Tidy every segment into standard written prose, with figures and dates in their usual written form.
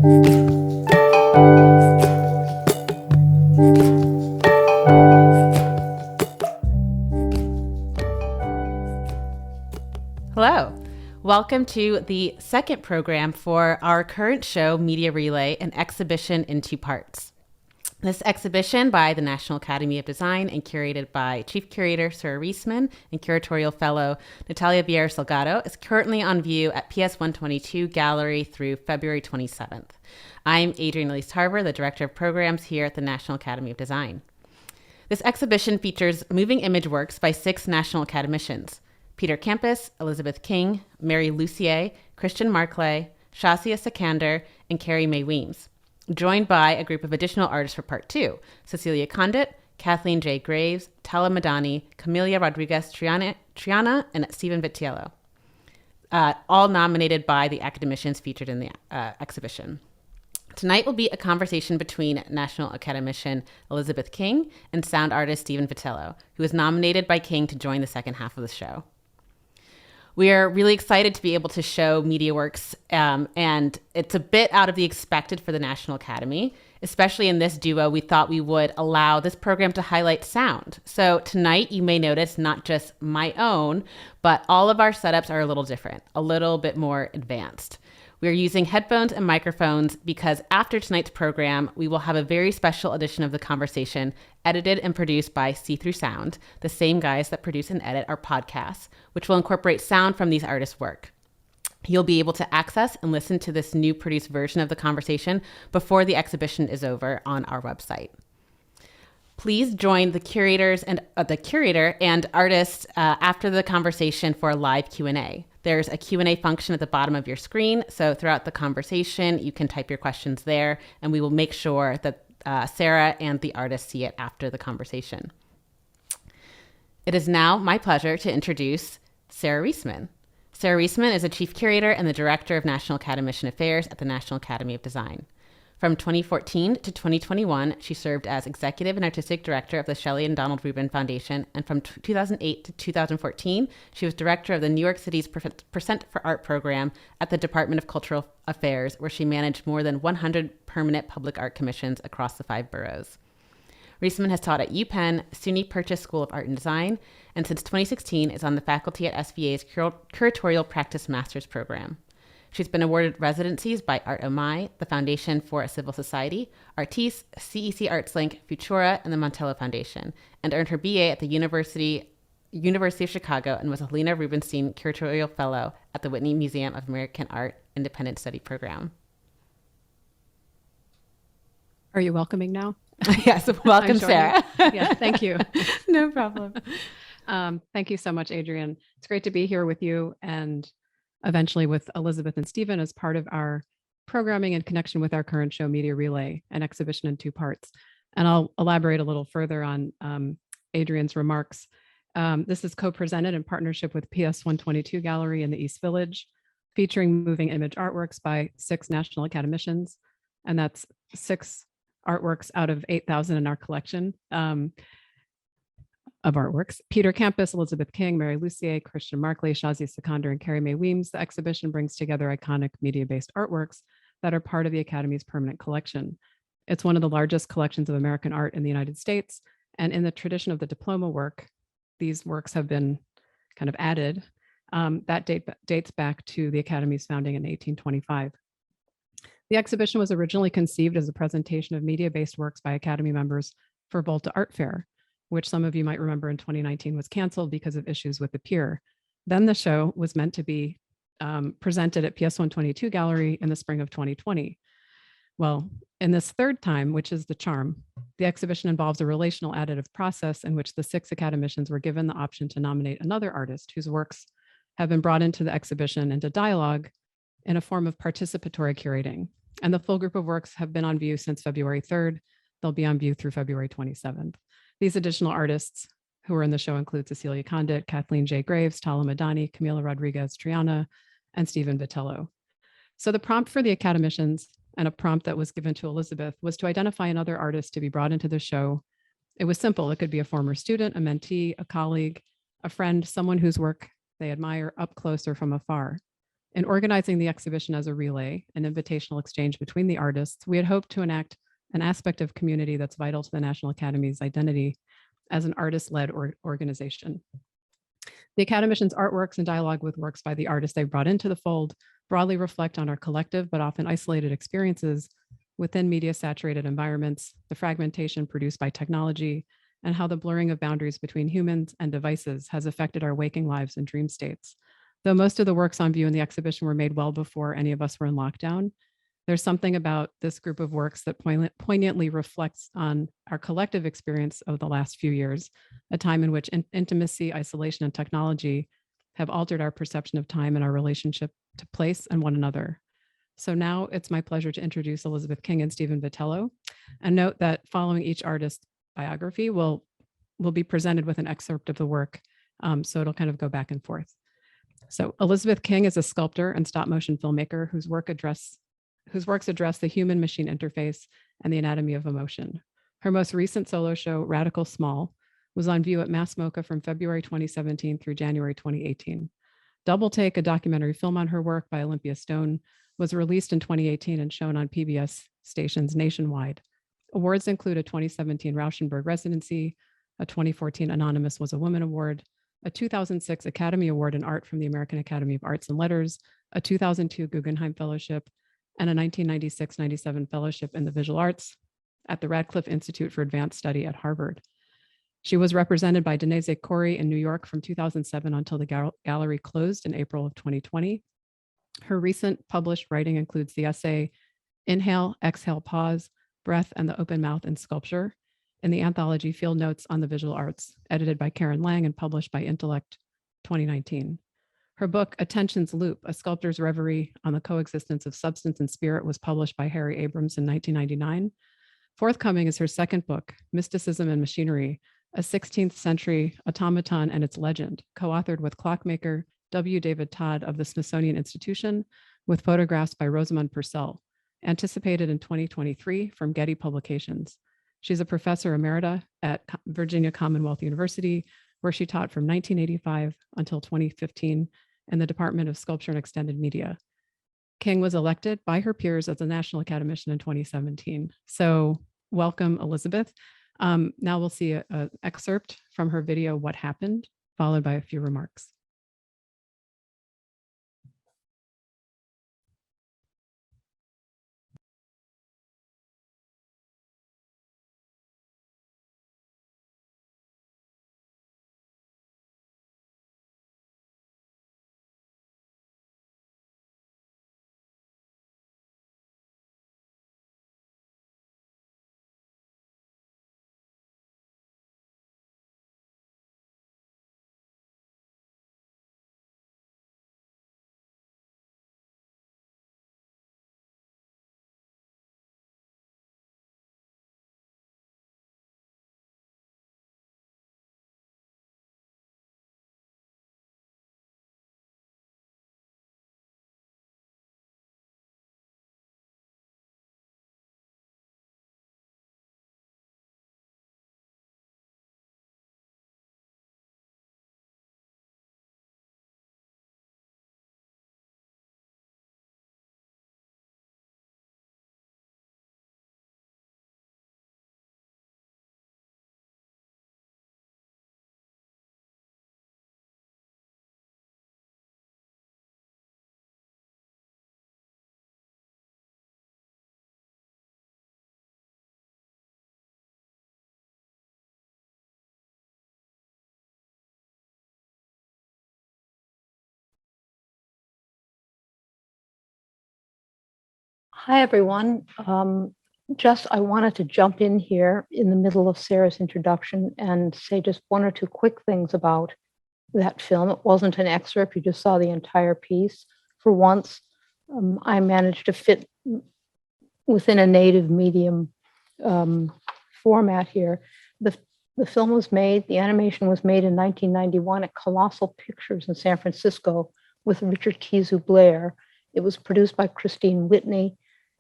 Hello. Welcome to the second program for our current show, Media Relay, an exhibition in two parts. This exhibition by the National Academy of Design and curated by Chief Curator Sara Reisman and Curatorial Fellow Natalia Salgado is currently on view at PS122 Gallery through February 27th. I'm Adrienne Elise-Tarver, the Director of Programs here at the National Academy of Design. This exhibition features moving image works by 6 National Academicians: Peter Campus, Elizabeth King, Mary Lucier, Christian Marclay, Shahzia Sikander, and Carrie Mae Weems, joined by a group of additional artists for part 2, Cecelia Condit, Kathleen J Graves, Tala Madani, Camila Rodríguez Triana, and Stephen Vitiello, all nominated by the academicians featured in the exhibition. Tonight will be a conversation between National Academician Elizabeth King and sound artist Stephen Vitello, who was nominated by King to join the second half of the show. We are really excited to be able to show media works, and it's a bit out of the expected for the National Academy. Especially in this duo, we thought we would allow this program to highlight sound. So tonight, you may notice not just my own, but all of our setups are a little different, a little bit more advanced. We are using headphones and microphones because after tonight's program, we will have a very special edition of The Conversation edited and produced by See Through Sound, the same guys that produce and edit our podcasts, which will incorporate sound from these artists' work. You'll be able to access and listen to this new produced version of The Conversation before the exhibition is over on our website. Please join the curator and artists after the conversation for a live Q&A. There's a Q&A function at the bottom of your screen, so throughout the conversation, you can type your questions there, and we will make sure that Sara and the artists see it after the conversation. It is now my pleasure to introduce Sara Reisman. Sara Reisman is a Chief Curator and the Director of National Academician Affairs at the National Academy of Design. From 2014 to 2021, she served as Executive and Artistic Director of the Shelley and Donald Rubin Foundation, and from 2008 to 2014, she was Director of the New York City's Percent for Art program at the Department of Cultural Affairs, where she managed more than 100 permanent public art commissions across the 5 boroughs. Reisman has taught at UPenn, SUNY Purchase School of Art and Design, and since 2016 is on the faculty at SVA's Curatorial Practice Master's program. She's been awarded residencies by Art OMI, the Foundation for a Civil Society, Artis, CEC ArtsLink, Futura, and the Montello Foundation, and earned her BA at the University of Chicago and was a Helena Rubinstein Curatorial Fellow at the Whitney Museum of American Art Independent Study Program. Are you welcoming now? Yes, welcome, Sara. Yeah, thank you. No problem. Thank you so much, Adrienne. It's great to be here with you and eventually with Elizabeth and Stephen as part of our programming in connection with our current show, Media Relay, an exhibition in 2 parts. And I'll elaborate a little further on Adrienne's remarks. This is co-presented in partnership with PS122 Gallery in the East Village, featuring moving image artworks by 6 National Academicians. And that's 6 artworks out of 8,000 in our collection of artworks. Peter Campus, Elizabeth King, Mary Lucier, Christian Marclay, Shahzia Sikander, and Carrie Mae Weems. The exhibition brings together iconic media-based artworks that are part of the Academy's permanent collection. It's one of the largest collections of American art in the United States. And in the tradition of the diploma work, these works have been kind of added. That dates back to the Academy's founding in 1825. The exhibition was originally conceived as a presentation of media-based works by Academy members for Volta Art Fair, which some of you might remember in 2019 was canceled because of issues with the pier. Then the show was meant to be presented at PS122 Gallery in the spring of 2020. Well, in this third time, which is the charm, the exhibition involves a relational additive process in which the 6 academicians were given the option to nominate another artist whose works have been brought into the exhibition into dialogue in a form of participatory curating. And the full group of works have been on view since February 3rd. They'll be on view through February 27th. These additional artists who are in the show include Cecelia Condit, Kathleen J Graves, Tala Madani, Camila Rodríguez Triana, and Stephen Vitello. So the prompt for the academicians, and a prompt that was given to Elizabeth, was to identify another artist to be brought into the show. It was simple. It could be a former student, a mentee, a colleague, a friend, someone whose work they admire up close or from afar. In organizing the exhibition as a relay, an invitational exchange between the artists, we had hoped to enact an aspect of community that's vital to the National Academy's identity as an artist-led organization. The Academicians' artworks and dialogue with works by the artists they brought into the fold broadly reflect on our collective but often isolated experiences within media-saturated environments, the fragmentation produced by technology, and how the blurring of boundaries between humans and devices has affected our waking lives and dream states. Though most of the works on view in the exhibition were made well before any of us were in lockdown, there's something about this group of works that poignantly reflects on our collective experience of the last few years, a time in which intimacy, isolation, and technology have altered our perception of time and our relationship to place and one another. So now it's my pleasure to introduce Elizabeth King and Stephen Vitiello, and note that following each artist's biography, we'll be presented with an excerpt of the work, so it'll kind of go back and forth. So Elizabeth King is a sculptor and stop motion filmmaker whose works address the human-machine interface and the anatomy of emotion. Her most recent solo show, Radical Small, was on view at Mass MoCA from February 2017 through January 2018. Double Take, a documentary film on her work by Olympia Stone, was released in 2018 and shown on PBS stations nationwide. Awards include a 2017 Rauschenberg Residency, a 2014 Anonymous Was a Woman Award, a 2006 Academy Award in Art from the American Academy of Arts and Letters, a 2002 Guggenheim Fellowship, and a 1996-97 Fellowship in the Visual Arts at the Radcliffe Institute for Advanced Study at Harvard. She was represented by Denise Corey in New York from 2007 until the gallery closed in April of 2020. Her recent published writing includes the essay, Inhale, Exhale, Pause, Breath and the Open Mouth in Sculpture, in the anthology Field Notes on the Visual Arts, edited by Karen Lang and published by Intellect 2019. Her book, Attention's Loop, A Sculptor's Reverie on the Coexistence of Substance and Spirit, was published by Harry Abrams in 1999. Forthcoming is her second book, Mysticism and Machinery, a 16th century automaton and its legend, co-authored with clockmaker W. David Todd of the Smithsonian Institution, with photographs by Rosamund Purcell, anticipated in 2023 from Getty Publications. She's a professor emerita at Virginia Commonwealth University, where she taught from 1985 until 2015 in the Department of Sculpture and Extended Media. King was elected by her peers as a National Academician in 2017. So welcome, Elizabeth. Now we'll see an excerpt from her video, What Happened, followed by a few remarks. Hi, everyone. I wanted to jump in here in the middle of Sarah's introduction and say just one or two quick things about that film. It wasn't an excerpt, you just saw the entire piece. For once, I managed to fit within a native medium format here. The film was made, the animation was made in 1991 at Colossal Pictures in San Francisco with Richard Kizu Blair. It was produced by Christine Whitney.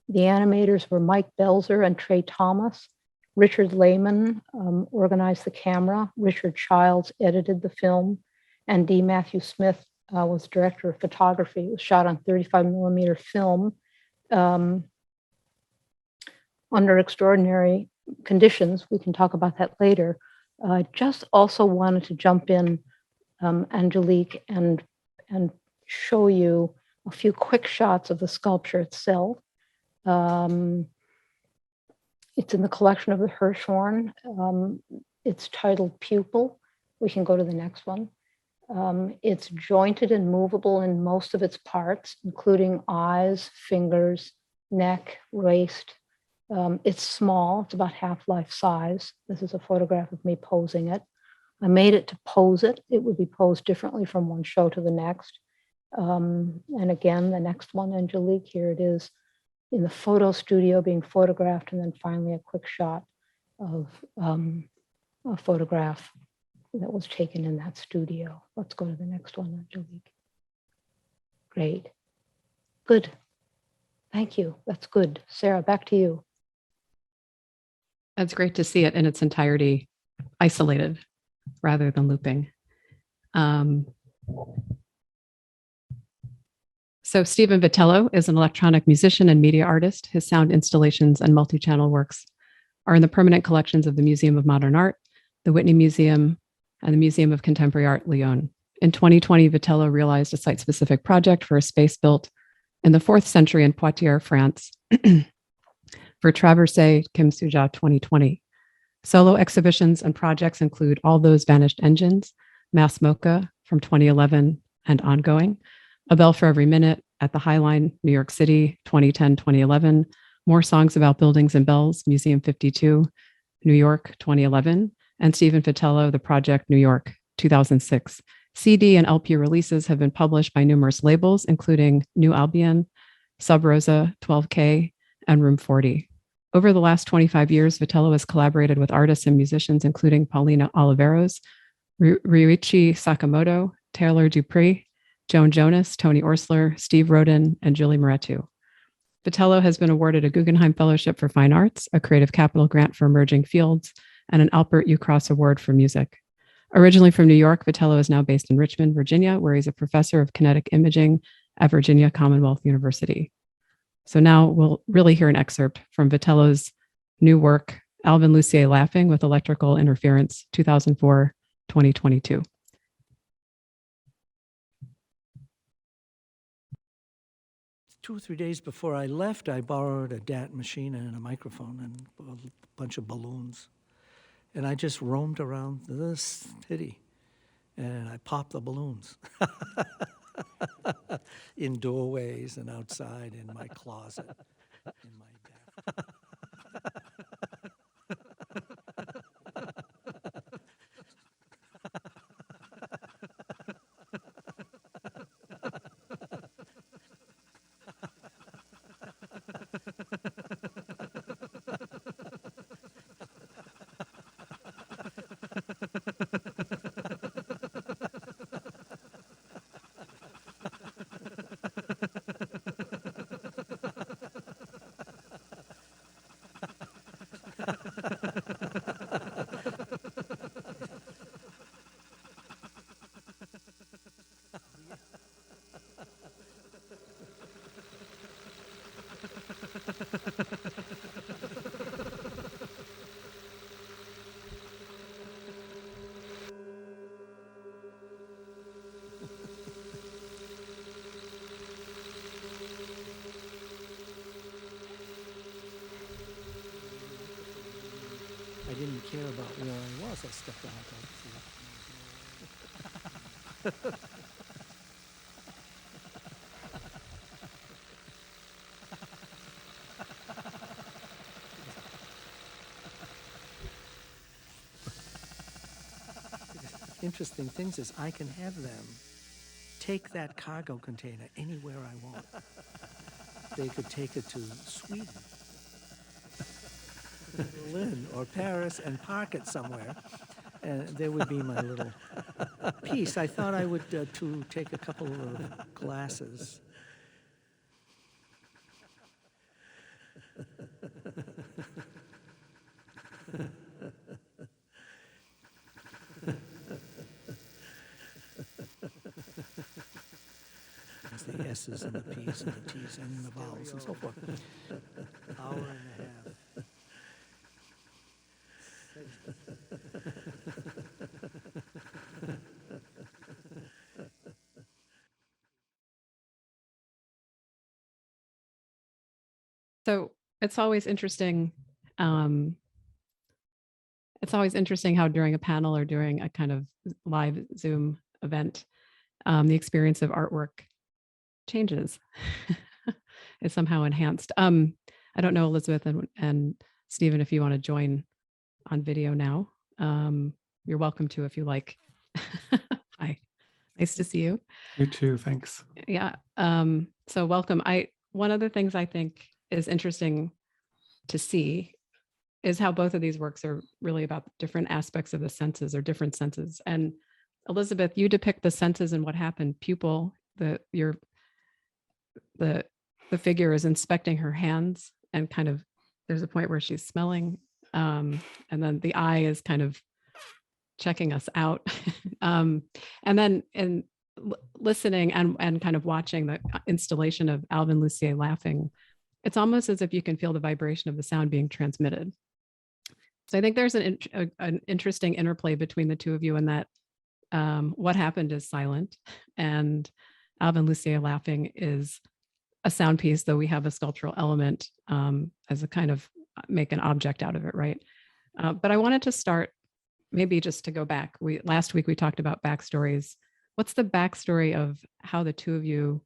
The animators were Mike Belzer and Trey Thomas. Richard Lehman organized the camera. Richard Childs edited the film. And D. Matthew Smith was director of photography. It was shot on 35 millimeter film under extraordinary conditions. We can talk about that later. Just also wanted to jump in, Angelique, and show you a few quick shots of the sculpture itself. It's in the collection of the Hirshhorn. It's titled Pupil. We can go to the next one. It's jointed and movable in most of its parts, including eyes, fingers, neck, waist. It's small, it's about half-life size. This is a photograph of me posing it. I made it to pose it. It would be posed differently from one show to the next. And again, the next one, Angelique, here it is in the photo studio being photographed, and then finally a quick shot of a photograph that was taken in that studio. Let's go to the next one, Angelique. Great. Good. Thank you. That's good. Sara, back to you. That's great to see it in its entirety, isolated rather than looping. So Stephen Vitello is an electronic musician and media artist. His sound installations and multi-channel works are in the permanent collections of the Museum of Modern Art, the Whitney Museum, and the Museum of Contemporary Art, Lyon. In 2020, Vitello realized a site-specific project for a space built in the 4th century in Poitiers, France, for Traversée Kim Suja 2020. Solo exhibitions and projects include All Those Vanished Engines, Mass Mocha from 2011 and ongoing, A Bell for Every Minute at the Highline, New York City, 2010-2011, More Songs About Buildings and Bells, Museum 52, New York, 2011, and Stephen Vitello, The Project, New York, 2006. CD and LP releases have been published by numerous labels, including New Albion, Sub Rosa, 12K, and Room 40. Over the last 25 years, Vitello has collaborated with artists and musicians, including Paulina Oliveros, Ryuichi Sakamoto, Taylor Dupree, Joan Jonas, Tony Orsler, Steve Roden, and Julie Moretu. Vitello has been awarded a Guggenheim Fellowship for Fine Arts, a Creative Capital Grant for Emerging Fields, and an Albert U. Cross Award for Music. Originally from New York, Vitello is now based in Richmond, Virginia, where he's a professor of kinetic imaging at Virginia Commonwealth University. So now we'll really hear an excerpt from Vitello's new work, Alvin Lucier Laughing with Electrical Interference, 2004-2022. Two or 3 days before I left, I borrowed a DAT machine and a microphone and a bunch of balloons. And I just roamed around the city and I popped the balloons in doorways and outside in my closet, in my bathroom. I didn't care about where I was. I stepped out. Interesting things is I can have them take that cargo container anywhere I want. They could take it to Sweden, Berlin, or Paris and park it somewhere. And there would be my little piece. I thought I would to take a couple of glasses. S's and the P's and the T's and the vowels and so forth. Hour and a half. So it's always interesting. It's always interesting how during a panel or during a kind of live Zoom event, the experience of artwork changes. It's somehow enhanced. I don't know, Elizabeth and Stephen, if you want to join on video now. You're welcome to if you like. Hi, nice to see you. You too, thanks. Yeah. So welcome. One of the things I think is interesting to see is how both of these works are really about different aspects of the senses or different senses. And Elizabeth, you depict the senses and what happened. Pupil, the figure is inspecting her hands and kind of there's a point where she's smelling, and then the eye is kind of checking us out, and then listening and kind of watching the installation of Alvin Lucier laughing. It's almost as if you can feel the vibration of the sound being transmitted. So I think there's an interesting interplay between the two of you in that what happened is silent and Alvin Lucier laughing is a sound piece, though we have a sculptural element as a kind of make an object out of it, right? But I wanted to start maybe just to go back. Last week we talked about backstories. What's the backstory of how the two of you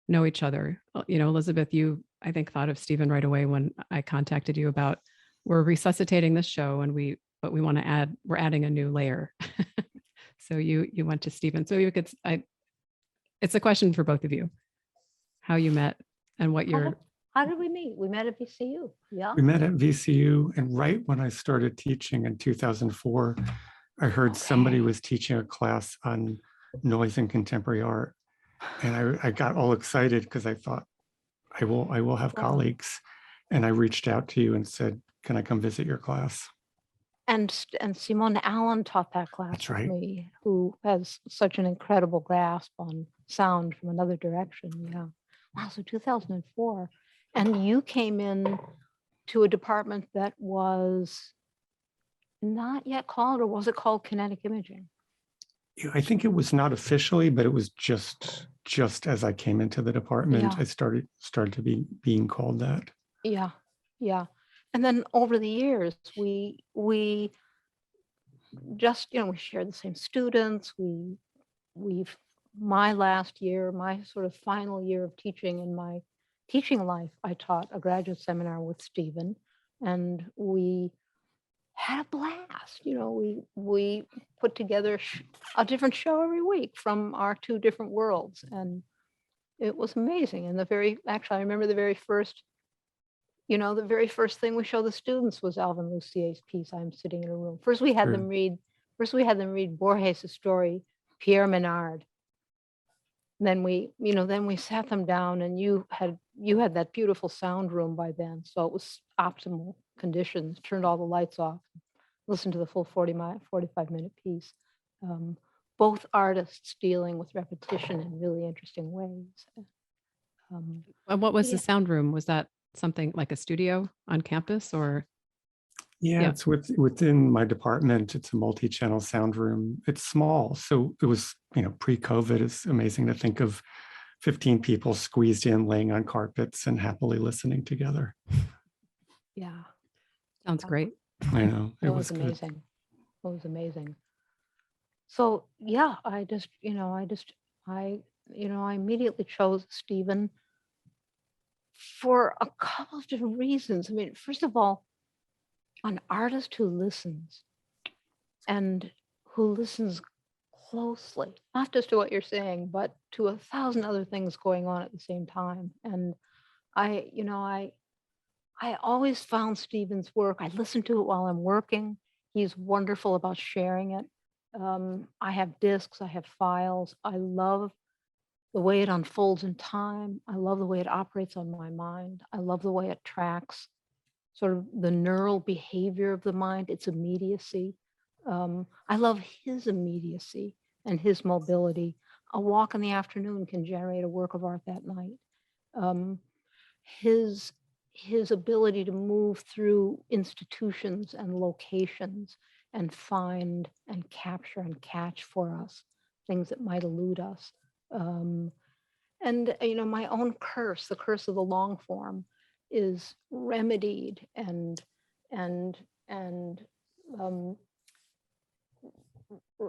know each other? You know, Elizabeth, you, I think, thought of Stephen right away when I contacted you about we're resuscitating this show and we're adding a new layer. So you went to Stephen. So you could, it's a question for both of you, how you met and what your... How did we meet? We met at VCU. Yeah. We met at VCU, and right when I started teaching in 2004, I heard somebody was teaching a class on noise in contemporary art. And I got all excited because I thought, I will have colleagues. And I reached out to you and said, can I come visit your class? And Simone Allen taught that class. That's with right. me, who has such an incredible grasp on sound from another direction. Yeah. Wow, so 2004. And you came in to a department that was not yet called, or was it called kinetic imaging? I think it was not officially, but it was just as I came into the department, Yeah. I started to be being called that. Yeah, yeah. And then over the years, we just, we shared the same students. We've my last year, my sort of final year of teaching in my teaching life, I taught a graduate seminar with Stephen, and we had a blast. We put together a different show every week from our two different worlds, and it was amazing. And I remember the very first thing we showed the students was Alvin Lucier's piece, I'm Sitting in a Room. First we had them read Borges' story, Pierre Menard. And then we sat them down, and you had that beautiful sound room by then. So it was optimal conditions, turned all the lights off, listened to the full 45-minute piece. Both artists dealing with repetition in really interesting ways. And what was the sound room? Was that something like a studio on campus, or? Yeah, it's within my department. It's a multi-channel sound room. It's small. So it was, pre-COVID. It's amazing to think of 15 people squeezed in, laying on carpets and happily listening together. Yeah. Sounds great. I know. It was amazing. It was amazing. So yeah, I immediately chose Stephen for a couple of different reasons. I mean, first of all, an artist who listens, and who listens closely, not just to what you're saying, but to 1,000 other things going on at the same time. And I always found Stephen's work, I listen to it while I'm working. He's wonderful about sharing it. I have discs, I have files. I love the way it unfolds in time. I love the way it operates on my mind. I love the way it tracks sort of the neural behavior of the mind, its immediacy. I love his immediacy and his mobility. a walk in the afternoon can generate a work of art that night. Um, his ability to move through institutions and locations and find and capture and catch for us things that might elude us. And my own curse, the curse of the long form, is remedied and um,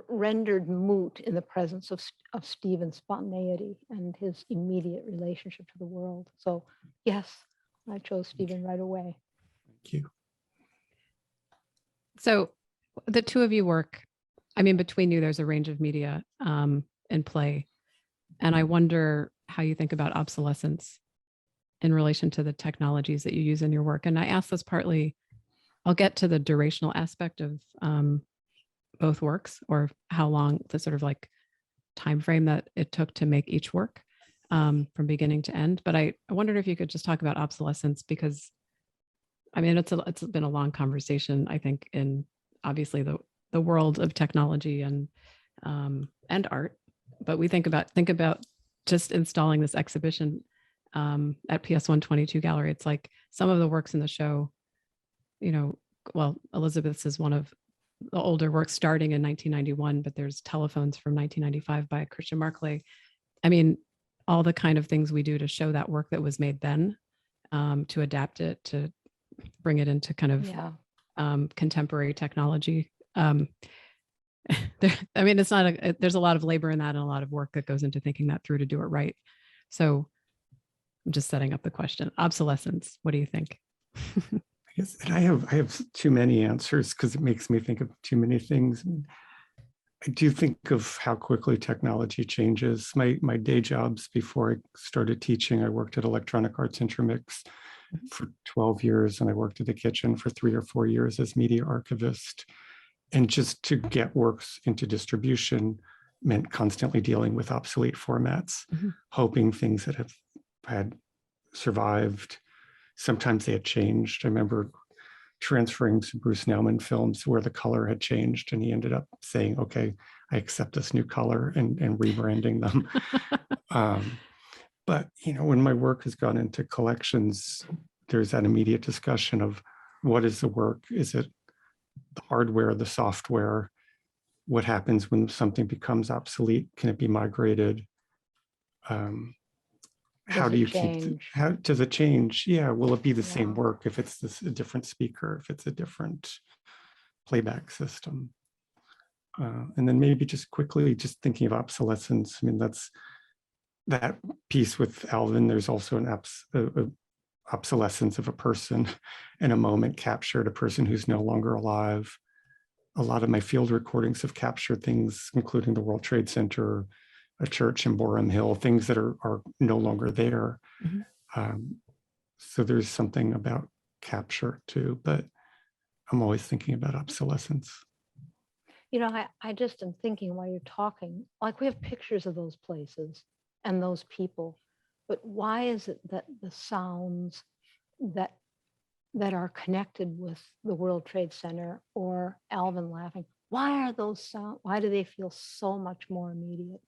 rendered moot in the presence of Stephen's spontaneity and his immediate relationship to the world. So yes, I chose Stephen right away. Thank you. So the two of you work, I mean, between you, there's a range of media in play. And I wonder how you think about obsolescence in relation to the technologies that you use in your work. And I ask this partly, I'll get to the durational aspect of both works, or how long the sort of like time frame that it took to make each work from beginning to end. But I wondered if you could just talk about obsolescence, because I mean, it's been a long conversation, I think, in obviously the world of technology and art. But we think about just installing this exhibition at PS122 Gallery. It's like some of the works in the show, well, Elizabeth's is one of the older works starting in 1991, but there's telephones from 1995 by Christian Marclay. I mean, all the kind of things we do to show that work that was made then, to adapt it, to bring it into kind of contemporary technology. I mean, it's not there's a lot of labor in that and a lot of work that goes into thinking that through to do it right. So I'm just setting up the question. Obsolescence, what do you think? Yes, and I have too many answers because it makes me think of too many things. I do think of how quickly technology changes. My day jobs before I started teaching, I worked at Electronic Arts Intermix for 12 years, and I worked at the kitchen for 3 or 4 years as media archivist. And just to get works into distribution meant constantly dealing with obsolete formats, hoping things that had survived. Sometimes they had changed. I remember transferring to Bruce Nauman films where the color had changed, and he ended up saying, okay, I accept this new color, and rebranding them. But, when my work has gone into collections, there's that immediate discussion of what is the work? Is it the hardware, the software? What happens when something becomes obsolete? Can it be migrated? How do you how does it change? Yeah, will it be the same work if it's a different speaker, if it's a different playback system? And then maybe just quickly, just thinking of obsolescence. I mean, that's that piece with Alvin. There's also an obsolescence of a person in a moment captured, a person who's no longer alive. A lot of my field recordings have captured things, including the World Trade Center, a church in Borum Hill, things that are no longer there. So there's something about capture too, but I'm always thinking about obsolescence. I just am thinking while you're talking, like we have pictures of those places and those people, but why is it that the sounds that are connected with the World Trade Center or Alvin laughing, why are those sounds, why do they feel so much more immediate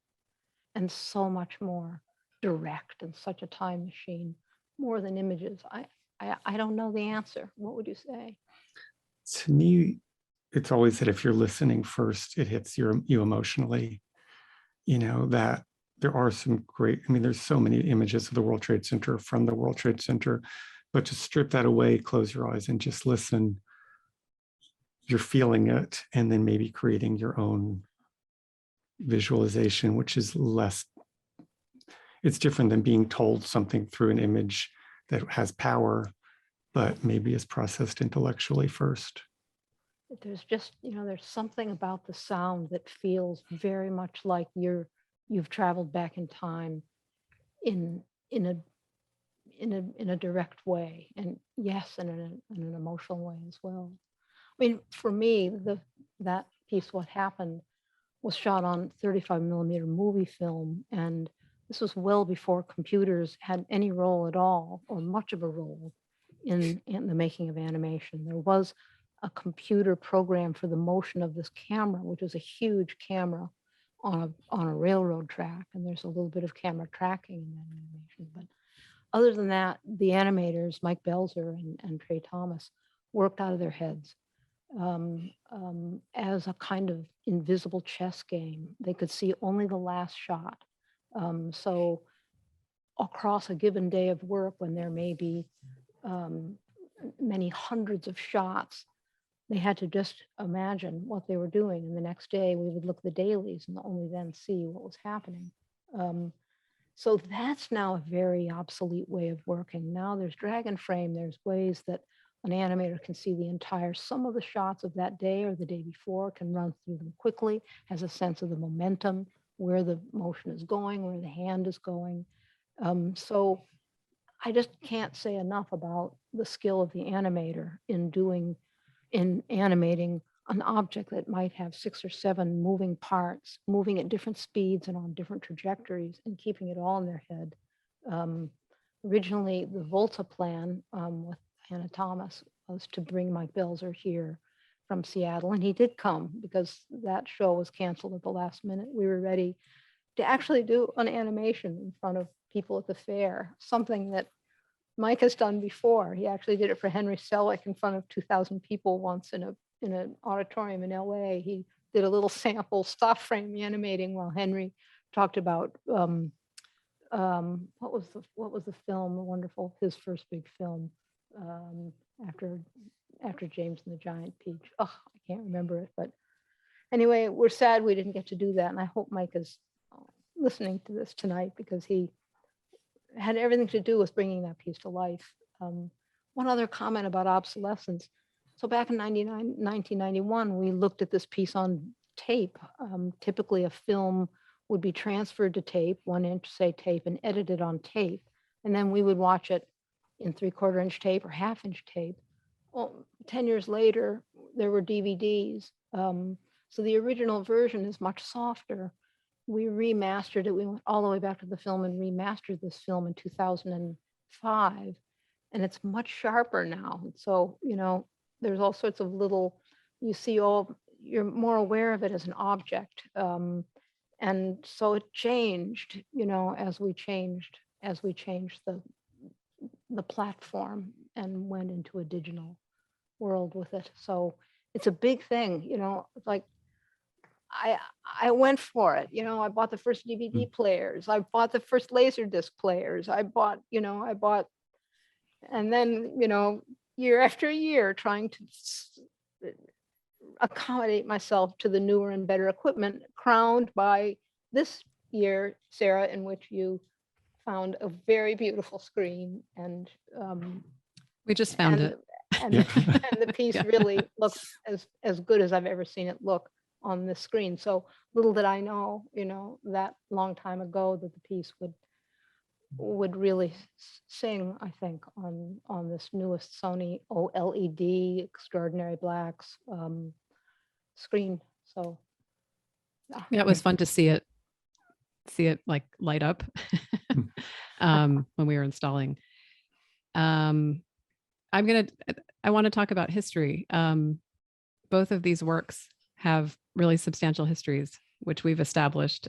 and so much more direct and such a time machine, more than images? I don't know the answer. What would you say? To me, it's always that if you're listening first, it hits you emotionally. That there are some great, there's so many images of the World Trade Center from the World Trade Center, but to strip that away, close your eyes and just listen, you're feeling it, and then maybe creating your own visualization, which is less, it's different than being told something through an image that has power, but maybe is processed intellectually first. There's just, there's something about the sound that feels very much like you've traveled back in time in a direct way, and yes, in an emotional way as well. For me, that piece, What Happened, was shot on 35 millimeter movie film, and this was well before computers had any role at all, or much of a role in the making of animation. There was a computer program for the motion of this camera, which was a huge camera on a railroad track, and there's a little bit of camera tracking in that animation. But other than that, the animators, Mike Belzer and Trey Thomas, worked out of their heads as a kind of invisible chess game. They could see only the last shot. So across a given day of work, when there may be many hundreds of shots, they had to just imagine what they were doing. And the next day we would look at the dailies and only then see what was happening. So that's now a very obsolete way of working. Now there's drag and frame. There's ways that an animator can see the entire sum of the shots of that day or the day before, can run through them quickly, has a sense of the momentum, where the motion is going, where the hand is going. So I just can't say enough about the skill of the animator in animating an object that might have 6 or 7 moving parts, moving at different speeds and on different trajectories, and keeping it all in their head. Originally, the Volta plan with Anna Thomas was to bring Mike Belzer here from Seattle, and he did come because that show was canceled at the last minute. We were ready to actually do an animation in front of people at the fair, something that Mike has done before. He actually did it for Henry Selick in front of 2,000 people once in an auditorium in LA. He did a little sample stop frame animating while Henry talked about what was the film, the wonderful, his first big film after James and the Giant Peach. Oh, I can't remember it, but anyway, we're sad we didn't get to do that. And I hope Mike is listening to this tonight, because he had everything to do with bringing that piece to life. One other comment about obsolescence. So back in 1991, we looked at this piece on tape. Typically a film would be transferred to tape, 1-inch, say, tape, and edited on tape. And then we would watch it in 3/4-inch tape or 1/2-inch tape. Well, 10 years later, there were DVDs. So the original version is much softer. We remastered it. We went all the way back to the film and remastered this film in 2005. And it's much sharper now. So, there's all sorts of little, you're more aware of it as an object. And so it changed, as we changed the platform and went into a digital world with it. So it's a big thing, like I went for it. I bought the first DVD players. I bought the first Laserdisc players. I bought, and then, year after year, trying to accommodate myself to the newer and better equipment, crowned by this year, Sara, in which you found a very beautiful screen, and We just found it. and the piece really looks as good as I've ever seen it look on the screen. So little did I know, that long time ago, that the piece would really sing, I think, on this newest Sony OLED Extraordinary Blacks screen. So Yeah, it was fun to see it like light up when we were installing. I want to talk about history. Both of these works have really substantial histories, which we've established.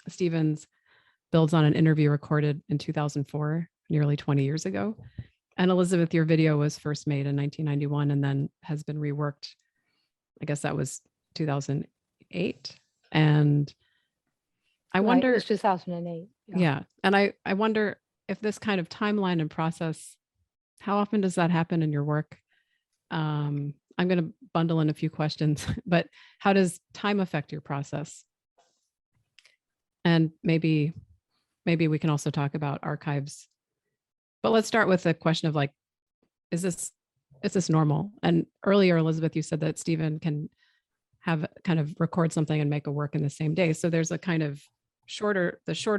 Stephen's builds on an interview recorded in 2004, nearly 20 years ago. And Elizabeth, your video was first made in 1991 and then has been reworked. I guess that was 2008. And I wonder, it was 2008. yeah. And I wonder if this kind of timeline and process, how often does that happen in your work? I'm going to bundle in a few questions, but how does time affect your process? And maybe we can also talk about archives. But let's start with the question of like, is this normal? And earlier, Elizabeth, you said that Stephen can have kind of record something and make a work in the same day. So there's a kind of shorter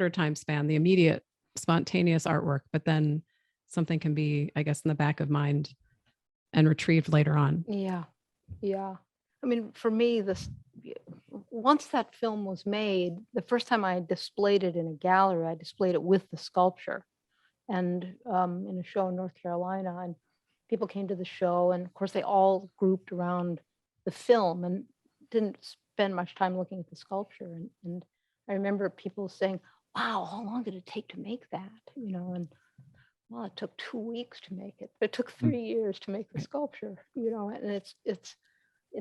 time span, the immediate spontaneous artwork, but then something can be, I guess, in the back of mind and retrieved later on. Yeah. I mean, for me, once that film was made, the first time I displayed it in a gallery, I displayed it with the sculpture, and in a show in North Carolina, and people came to the show, and of course they all grouped around the film and didn't spend much time looking at the sculpture. And I remember people saying, wow, how long did it take to make that? You know, and well, it took 2 weeks to make it, but it took 3 years to make the sculpture, you know, and it's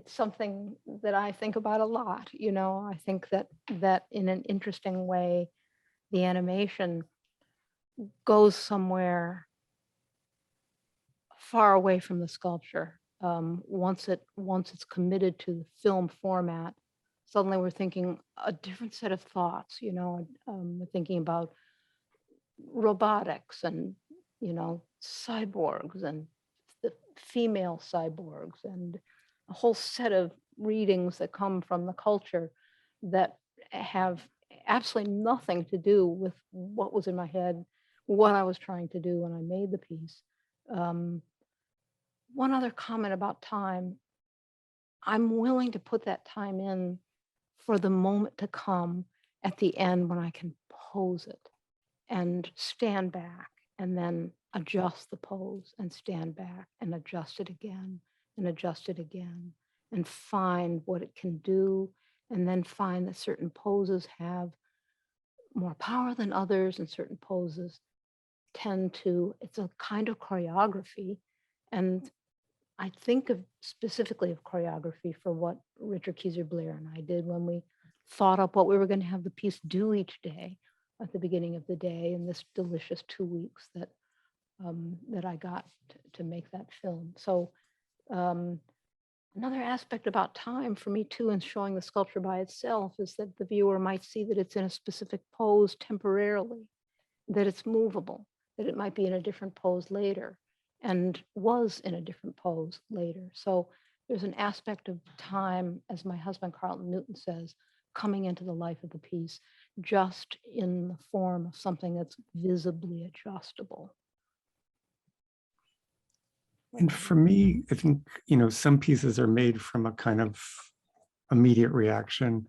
something that I think about a lot. You know, I think that in an interesting way, the animation goes somewhere far away from the sculpture. Once it's committed to the film format, suddenly we're thinking a different set of thoughts. You know, we're thinking about robotics and, you know, cyborgs and the female cyborgs and a whole set of readings that come from the culture that have absolutely nothing to do with what was in my head, what I was trying to do when I made the piece. One other comment about time. I'm willing to put that time in for the moment to come at the end when I can pose it and stand back and then adjust the pose and stand back and adjust it again and adjust it again and find what it can do, and then find that certain poses have more power than others and certain poses tend to, it's a kind of choreography. And I think of specifically of choreography for what Richard Keyser Blair and I did when we thought up what we were going to have the piece do each day at the beginning of the day in this delicious 2 weeks that that I got to make that film. So another aspect about time for me too in showing the sculpture by itself is that the viewer might see that it's in a specific pose temporarily, that it's movable, that it might be in a different pose later and was in a different pose later. So there's an aspect of time, as my husband Carlton Newton says, coming into the life of the piece, just in the form of something that's visibly adjustable. And for me, I think, you know, some pieces are made from a kind of immediate reaction,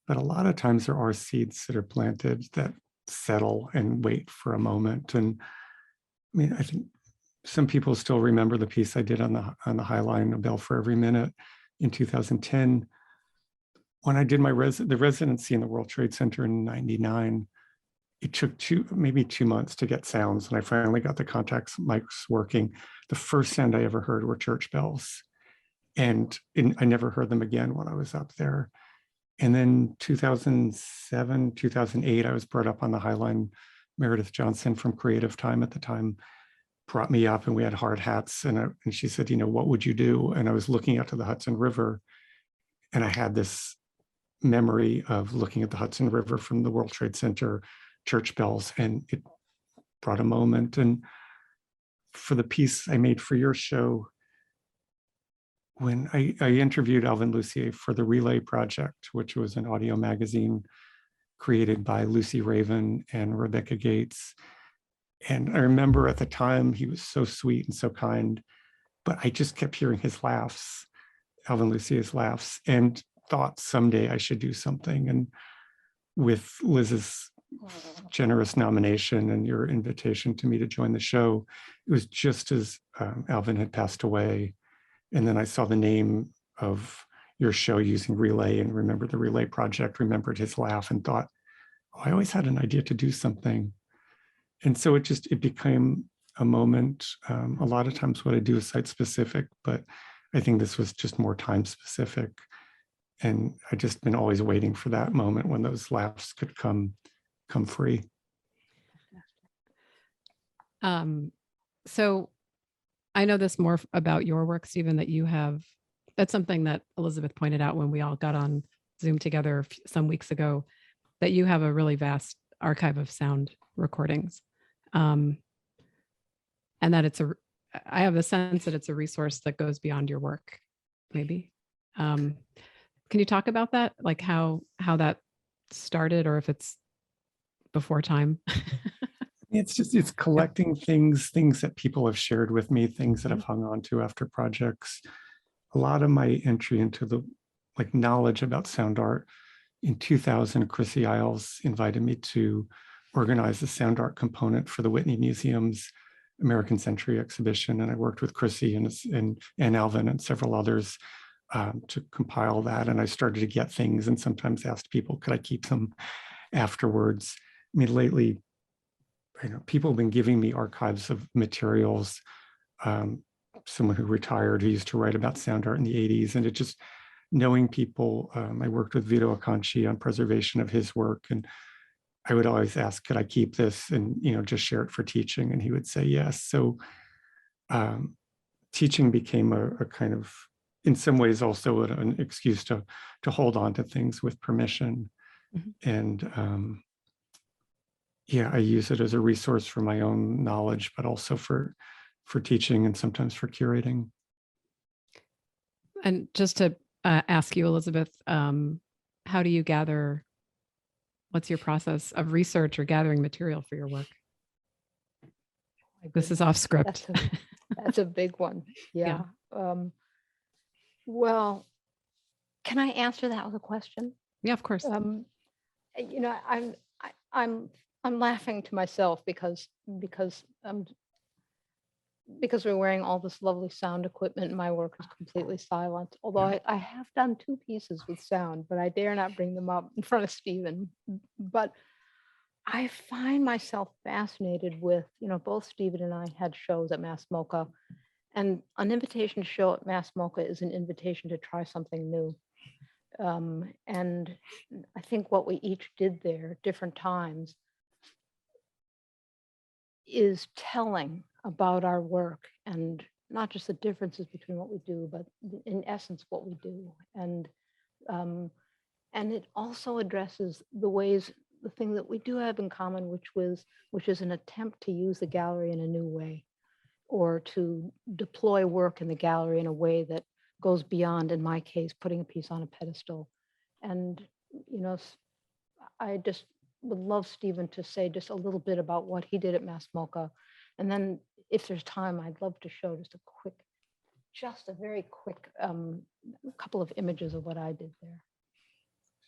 but a lot of times there are seeds that are planted that settle and wait for a moment. And I mean, I think some people still remember the piece I did on the High Line, A Bell for Every Minute in 2010. When I did my the residency in the World Trade Center in '99, it took maybe 2 months to get sounds, and I finally got the contacts mics working. The first sound I ever heard were church bells, and I never heard them again when I was up there. And then 2007, 2008, I was brought up on the High Line. Meredith Johnson from Creative Time at the time brought me up, and we had hard hats, and she said, you know, what would you do? And I was looking out to the Hudson River, and I had this memory of looking at the Hudson River from the World Trade Center, church bells, and it brought a moment. And for the piece I made for your show, when I interviewed Alvin Lucier for the Relay Project, which was an audio magazine created by Lucy Raven and Rebecca Gates. And I remember at the time, he was so sweet and so kind, but I just kept hearing his laughs, Alvin Lucier's laughs, and thought someday I should do something. And with Liz's generous nomination and your invitation to me to join the show, it was just as Alvin had passed away. And then I saw the name of your show using Relay and remembered the Relay Project, remembered his laugh, and thought, oh, I always had an idea to do something. And so it became a moment. A lot of times what I do is site specific, but I think this was just more time specific. And I just been always waiting for that moment when those laughs could come free. So I know this more about your work, Stephen, that you have, that's something that Elizabeth pointed out when we all got on Zoom together some weeks ago, that you have a really vast archive of sound recordings. And that I have the sense that it's a resource that goes beyond your work, maybe. Can you talk about that? Like how that started, or if it's before time? It's collecting things that people have shared with me, things that I've hung on to after projects. A lot of my entry into the knowledge about sound art in 2000, Chrissy Isles invited me to organize the sound art component for the Whitney Museum's American Century exhibition. And I worked with Chrissy and Alvin and several others to compile that. And I started to get things and sometimes asked people, could I keep them afterwards? I mean, lately, people have been giving me archives of materials. Someone who retired, who used to write about sound art in the 80s, and it just knowing people. I worked with Vito Acconci on preservation of his work, and I would always ask, could I keep this and, just share it for teaching? And he would say yes. So teaching became a kind of, in some ways, also an excuse to hold on to things with permission. Mm-hmm. And yeah, I use it as a resource for my own knowledge, but also for teaching and sometimes for curating. And just to ask you, Elizabeth, how do you gather? What's your process of research or gathering material for your work? This is off script. That's a big one. Yeah. Well, can I answer that with a question? Yeah, of course. I'm laughing to myself because we're wearing all this lovely sound equipment and my work is completely silent. Although I have done 2 pieces with sound, but I dare not bring them up in front of Stephen. But I find myself fascinated with, both Stephen and I had shows at Mass MoCA, and an invitation to show at Mass MoCA is an invitation to try something new. And I think what we each did there at different times is telling about our work, and not just the differences between what we do, but in essence what we do. And it also addresses the thing that we do have in common, which is an attempt to use the gallery in a new way, or to deploy work in the gallery in a way that goes beyond, in my case, putting a piece on a pedestal. And I just would love Stephen to say just a little bit about what he did at Mass MoCA. And then if there's time, I'd love to show just a very quick couple of images of what I did there.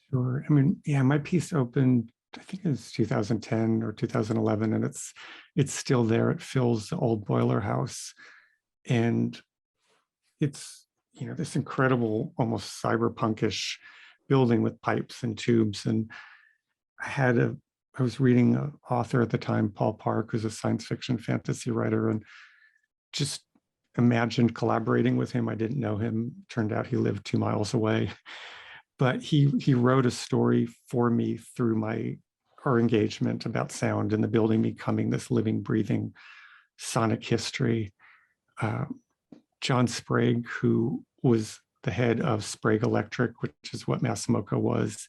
Sure. I mean, yeah, my piece opened, I think it was 2010 or 2011, and it's still there. It fills the old boiler house. And it's, this incredible, almost cyberpunkish building with pipes and tubes. And I was reading an author at the time, Paul Park, who's a science fiction fantasy writer, and just imagined collaborating with him. I didn't know him. Turned out he lived 2 miles away. But he wrote a story for me through our engagement about sound and the building becoming this living, breathing sonic history. John Sprague, who was the head of Sprague Electric, which is what Mass MoCA was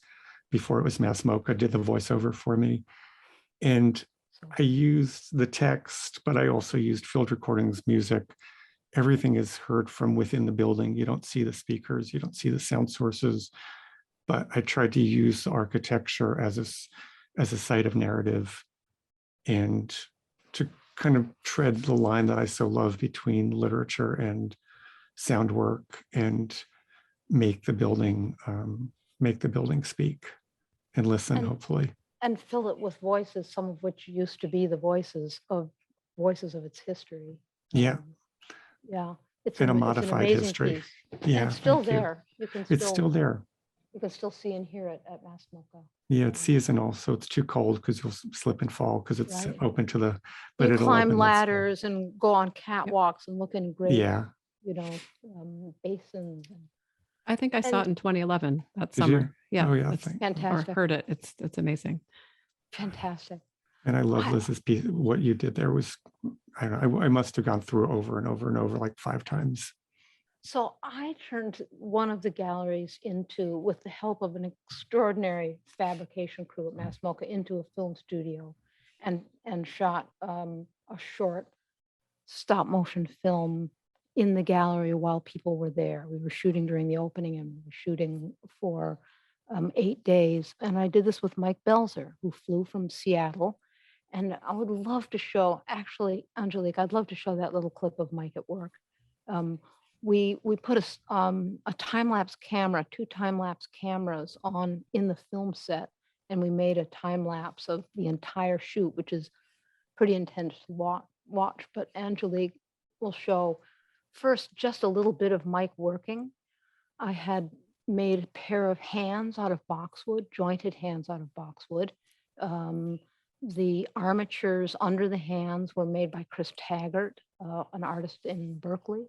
before it was Mass MoCA, did the voiceover for me. And I used the text, but I also used field recordings, music. Everything is heard from within the building. You don't see the speakers, you don't see the sound sources, but I tried to use the architecture as a site of narrative and to kind of tread the line that I so love between literature and sound work, and make the building speak and listen, hopefully. And fill it with voices, some of which used to be the voices of its history. Yeah. Yeah. It's a modified history. Piece. Yeah. And it's still there. It's still there. You can still see and hear it at Mass MoCA. Yeah, it's seasonal, so it's too cold because you'll slip and fall because it's open to the. But you climb ladders and go on catwalks and look in great, basins. I think I saw it in 2011 that summer. Yeah, oh yeah, it's fantastic. Or heard it. It's amazing. Fantastic. And I love Liz's piece. What you did there was, I don't know, I must have gone through it over and over and over like 5 times. So I turned one of the galleries with the help of an extraordinary fabrication crew at Mass MoCA, into a film studio, and shot a short stop motion film in the gallery while people were there. We were shooting during the opening, and we were shooting for 8 days. And I did this with Mike Belzer, who flew from Seattle. And I would love to show, actually, Angelique, I'd love to show that little clip of Mike at work. We put a time-lapse camera, 2 time-lapse cameras in the film set, and we made a time-lapse of the entire shoot, which is pretty intense to watch. But Angelique will show first just a little bit of Mike working, I had made a pair of hands out of boxwood, jointed hands out of boxwood. Um, the armatures under the hands were made by Chris Taggart, an artist in Berkeley.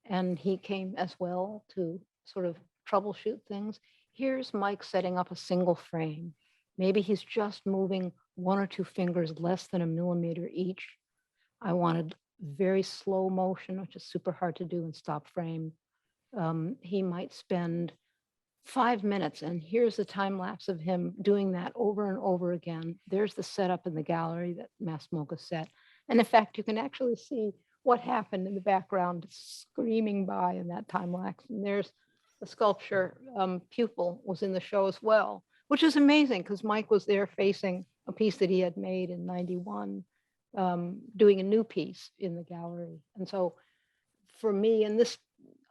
And he came as well to sort of troubleshoot things. Here's Mike setting up a single frame. Maybe he's just moving 1 or 2 fingers less than a millimeter each. I wanted very slow motion, which is super hard to do in stop frame. He might spend 5 minutes, and here's the time lapse of him doing that over and over again. There's the setup in the gallery that Masmoka set. And in fact, you can actually see what happened in the background screaming by in that time lapse. And there's the sculpture pupil was in the show as well, which is amazing because Mike was there facing a piece that he had made in 91, doing a new piece in the gallery. And so for me, and this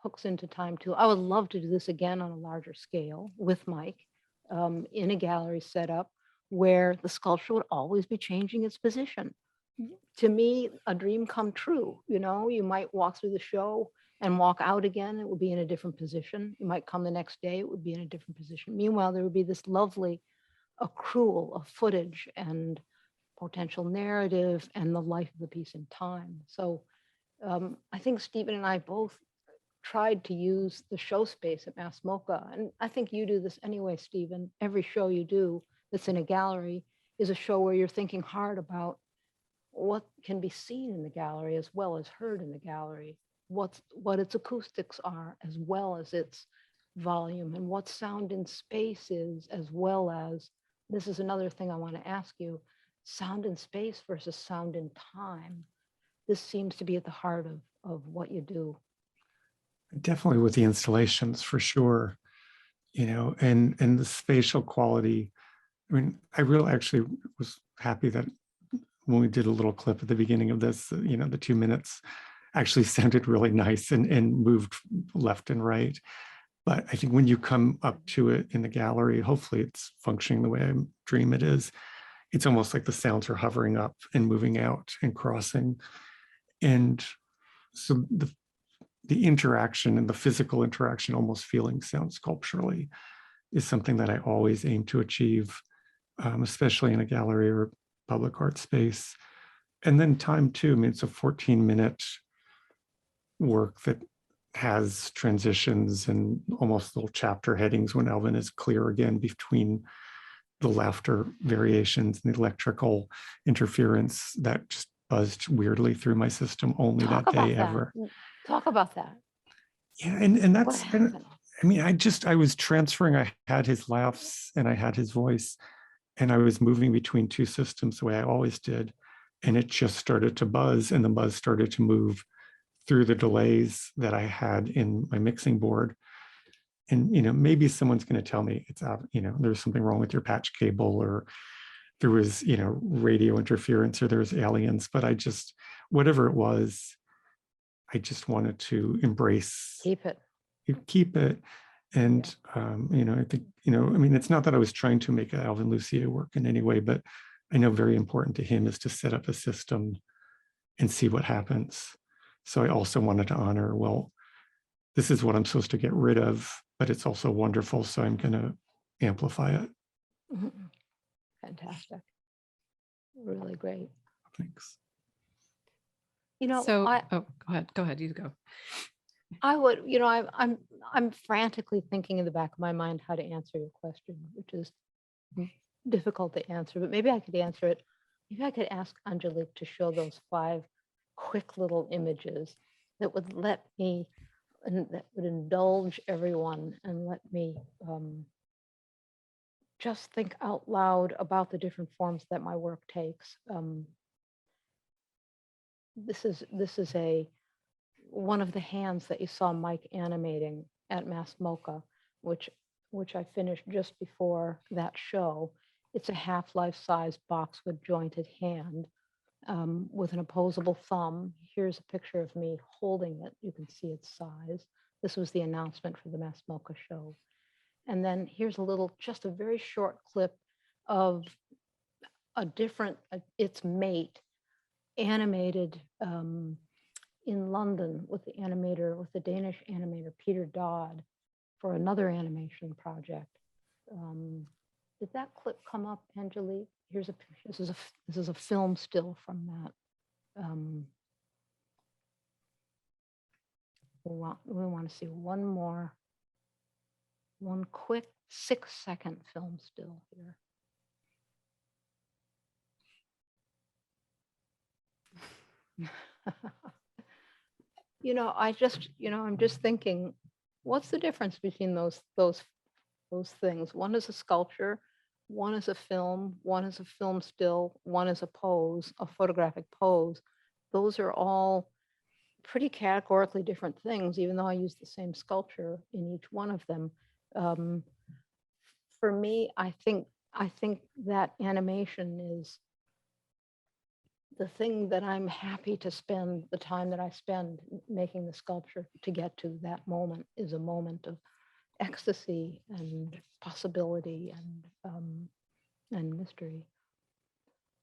hooks into time too, I would love to do this again on a larger scale with Mike in a gallery setup where the sculpture would always be changing its position. To me, a dream come true. You know, you might walk through the show and walk out again, it would be in a different position. You might come the next day, it would be in a different position. Meanwhile, there would be this lovely accrual of footage and potential narrative and the life of the piece in time. So I think Stephen and I both tried to use the show space at Masmoka. And I think you do this anyway, Stephen. Every show you do that's in a gallery is a show where you're thinking hard about what can be seen in the gallery as well as heard in the gallery, what its acoustics are as well as its volume, and what sound in space is as well as, this is another thing I want to ask you, sound in space versus sound in time. This seems to be at the heart of what you do. Definitely with the installations for sure, and the spatial quality. I mean, I really actually was happy that when we did a little clip at the beginning of this, the 2 minutes actually sounded really nice and moved left and right. But I think when you come up to it in the gallery, hopefully it's functioning the way I dream it is. It's almost like the sounds are hovering up and moving out and crossing. And so the interaction and the physical interaction, almost feeling sound sculpturally, is something that I always aim to achieve, especially in a gallery or public art space. And then time too. I mean, it's a 14-minute work that has transitions and almost little chapter headings when Elvin is clear again between the laughter variations and the electrical interference that just buzzed weirdly through my system only that day ever. Talk about that. Yeah, and that's, and, I mean, I was transferring, I had his laughs and I had his voice, and I was moving between 2 systems the way I always did. And it just started to buzz, and the buzz started to move through the delays that I had in my mixing board. And, maybe someone's going to tell me it's out, there's something wrong with your patch cable, or there was, radio interference, or there's aliens, but whatever it was, I just wanted to embrace, keep it. And, I think, I mean, it's not that I was trying to make Alvin Lucier work in any way, but I know very important to him is to set up a system and see what happens. So I also wanted to honor, well, this is what I'm supposed to get rid of, but it's also wonderful. So I'm going to amplify it. Mm-hmm. Fantastic. Really great. Thanks. Go ahead, you go. I would, I'm frantically thinking in the back of my mind how to answer your question, which is difficult to answer, but maybe I could answer it. Maybe I could ask Angelique to show those 5 quick little images that would let me, and that would indulge everyone and let me just think out loud about the different forms that my work takes. This is one of the hands that you saw Mike animating at Masmoka, which I finished just before that show. It's a half-life size boxwood jointed hand with an opposable thumb. Here's a picture of me holding it. You can see its size. This was the announcement for the Masmoka show. And then here's just a very short clip of its mate animated in London with the Danish animator Peter Dodd. for another animation project. Did that clip come up, Angelique? This is a film still from that. We want to see one quick 6-second film still here. I'm just thinking, what's the difference between those things? One is a sculpture, one is a film, one is a film still, one is a pose, a photographic pose. Those are all pretty categorically different things, even though I use the same sculpture in each one of them. For me, I think that animation is the thing that I'm happy to spend the time that I spend making the sculpture to get to. That moment is a moment of ecstasy and possibility and mystery.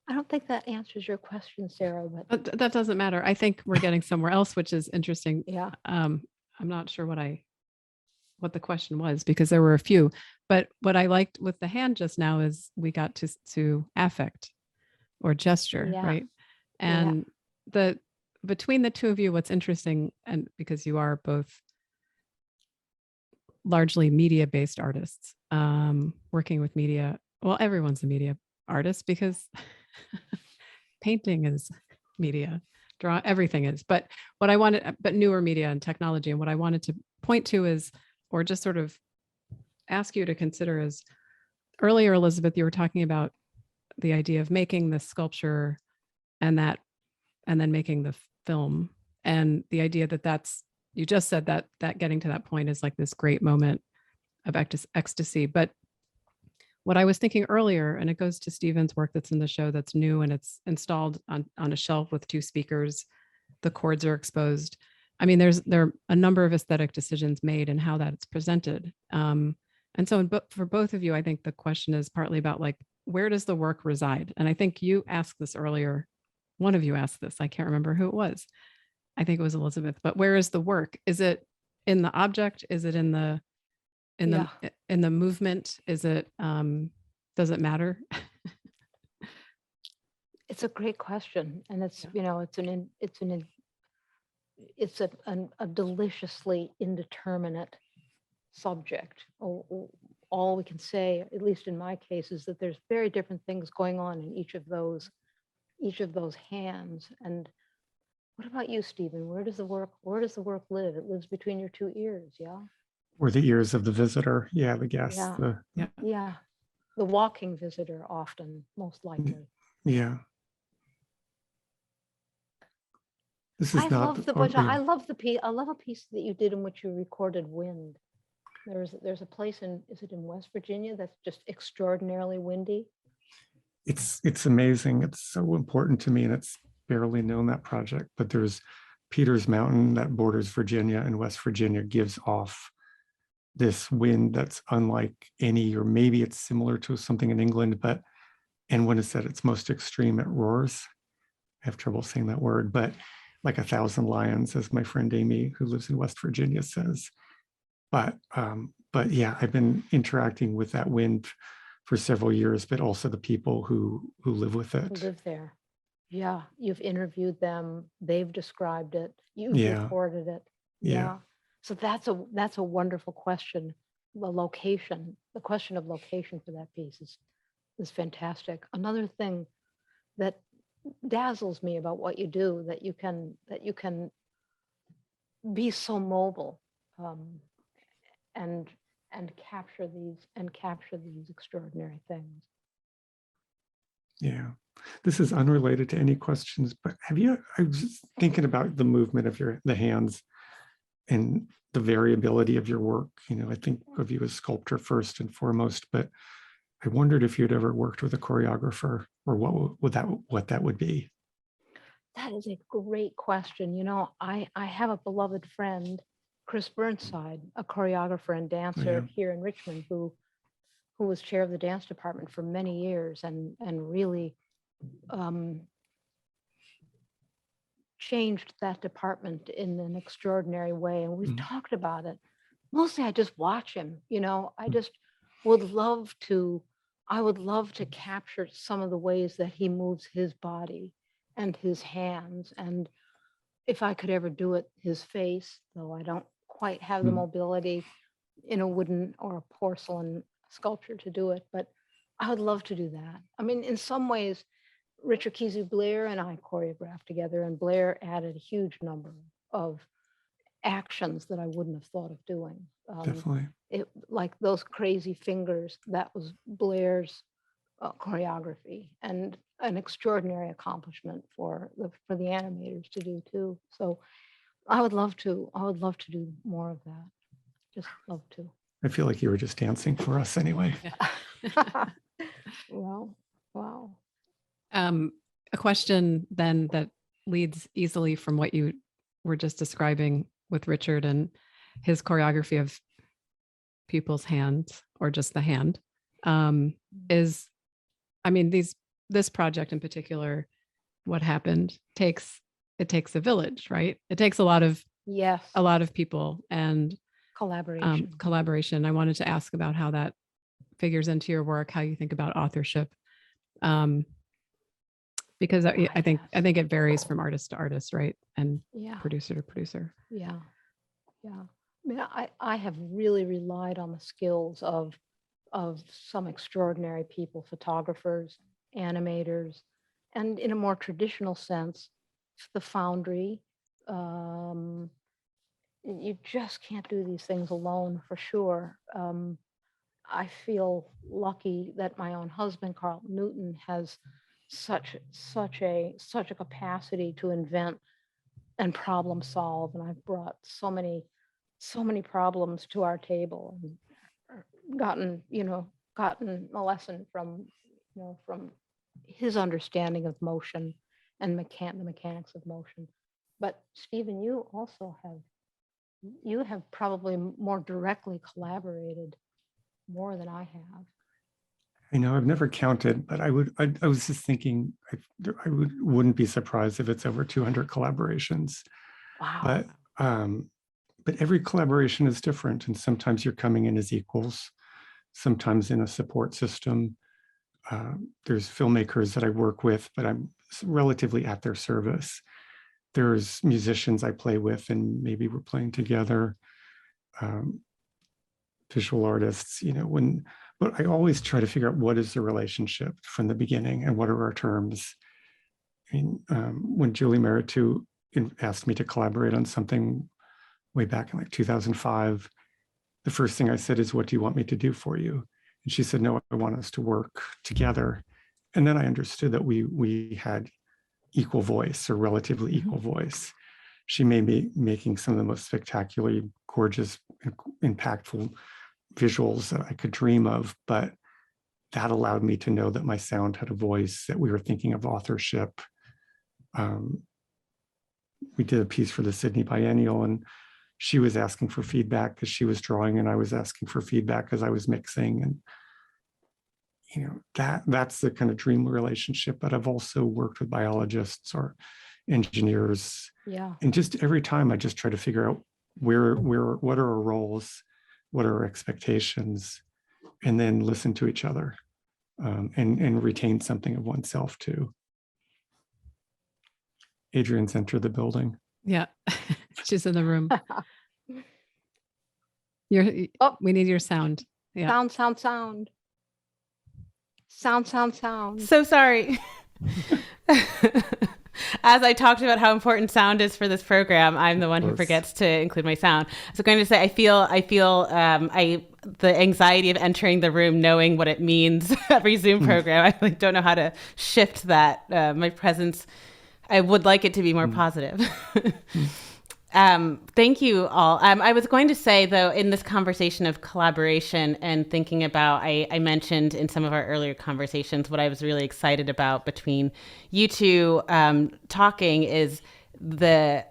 I don't think that answers your question, Sarah, but That doesn't matter. I think we're getting somewhere else, which is interesting. yeah. I'm not sure what the question was, because there were a few, but what I liked with the hand just now is we got to affect or gesture, Yeah. right? And between the two of you, what's interesting, and because you are both largely media-based artists, working with media. Well, everyone's a media artist because painting is media, everything is. But newer media and technology. And what I wanted to point to is, or just sort of ask you to consider is, earlier, Elizabeth, you were talking about the idea of making the sculpture and then making the film, and the idea that's, you just said that getting to that point is like this great moment of ecstasy. But what I was thinking earlier, and it goes to Stephen's work that's in the show that's new, and it's installed on a shelf with 2 speakers, the chords are exposed. I mean, there are a number of aesthetic decisions made in how that's presented. And so for both of you, I think the question is partly about, like, where does the work reside? And I think you asked this earlier. One of you asked this. I can't remember who it was. I think it was Elizabeth. But where is the work? Is it in the object? Is it in the movement? Is it does it matter? It's a great question, and it's a deliciously indeterminate subject. All we can say, at least in my case, is that there's very different things going on in each of those hands. And what about you, Stephen? Where does the work live? It lives between your 2 ears, yeah? Or the ears of the visitor. Yeah, the guest. Yeah. Yeah. The walking visitor, often, most likely. Yeah. This is I love a piece that you did in which you recorded wind. There's a place is it in West Virginia that's just extraordinarily windy? It's amazing. It's so important to me, and it's barely known, that project. But there's Peters Mountain that borders Virginia, and West Virginia gives off this wind that's unlike any, or maybe it's similar to something in England, and when it's at its most extreme, it roars. I have trouble saying that word, but like 1,000 lions, as my friend Amy, who lives in West Virginia, says. But yeah, I've been interacting with that wind for several years, but also the people who live with it. Who live there. Yeah, you've interviewed them. They've described it. You've recorded it. Yeah. So that's a wonderful question. The question of location for that piece is fantastic. Another thing that dazzles me about what you do, that you can be so mobile and capture these extraordinary things. Yeah, this is unrelated to any questions, but I was just thinking about the movement of the hands and the variability of your work. I think of you as sculptor first and foremost, but I wondered if you'd ever worked with a choreographer, or what that would be. That is a great question. I have a beloved friend, Chris Burnside, a choreographer and dancer here in Richmond, who was chair of the dance department for many years and really changed that department in an extraordinary way. And we've talked about it. mostly I just watch him, I just would love to, I would love to capture some of the ways that he moves his body and his hands. And if I could ever do it, his face, though I don't quite have the Mm. mobility in a wooden or a porcelain sculpture to do it, but I would love to do that. I mean, in some ways, Richard Kesey Blair and I choreographed together, and Blair added a huge number of actions that I wouldn't have thought of doing. Definitely. It like those crazy fingers, that was Blair's choreography, and an extraordinary accomplishment for the animators to do too. So I would love to do more of that. Just love to. I feel like you were just dancing for us anyway. Well, wow. A question then that leads easily from what you were just describing with Richard and his choreography of people's hands, or just the hand, is, I mean, this project in particular, what happened takes a village, right? It takes a lot of Yes. people and Collaboration. collaboration. I wanted to ask about how that figures into your work, how you think about authorship, because I think it varies from artist to artist, right? And Yeah. producer to producer. Yeah. I mean, I have really relied on the skills of some extraordinary people, photographers, animators, and in a more traditional sense, the foundry. You just can't do these things alone, for sure. I feel lucky that my own husband, Carl Newton, has such a capacity to invent and problem solve, and I've brought so many problems to our table, and gotten a lesson from from his understanding of motion and the mechanics of motion. But Stephen, you have probably more directly collaborated more than I have. I know I've never counted, but I was just thinking wouldn't be surprised if it's over 200 collaborations. Wow. But every collaboration is different, and sometimes you're coming in as equals, sometimes in a support system. There's filmmakers that I work with, but I'm relatively at their service. There's musicians I play with, and maybe we're playing together. Visual artists, but I always try to figure out what is the relationship from the beginning and what are our terms. I mean, when Julie Meritou asked me to collaborate on something way back in like 2005, the first thing I said is, "What do you want me to do for you?" And she said, "No, I want us to work together." And then I understood that we had equal voice, or relatively equal voice. She may be making some of the most spectacularly gorgeous, impactful visuals that I could dream of, but that allowed me to know that my sound had a voice, that we were thinking of authorship. We did a piece for the Sydney Biennial, and she was asking for feedback because she was drawing, and I was asking for feedback as I was mixing. And that's the kind of dream relationship. But I've also worked with biologists or engineers. Yeah. And just every time I just try to figure out what are our roles, what are our expectations, and then listen to each other, and retain something of oneself too. Adrian's entered the building. Yeah, she's in the room. We need your sound. Yeah. Sound. So sorry. As I talked about how important sound is for this program, I'm the one who forgets to include my sound. So I'm going to say, I feel the anxiety of entering the room, knowing what it means every Zoom program. I don't know how to shift that. My presence, I would like it to be more positive. Thank you all. I was going to say, though, in this conversation of collaboration and thinking about, I mentioned in some of our earlier conversations, what I was really excited about between you two talking is the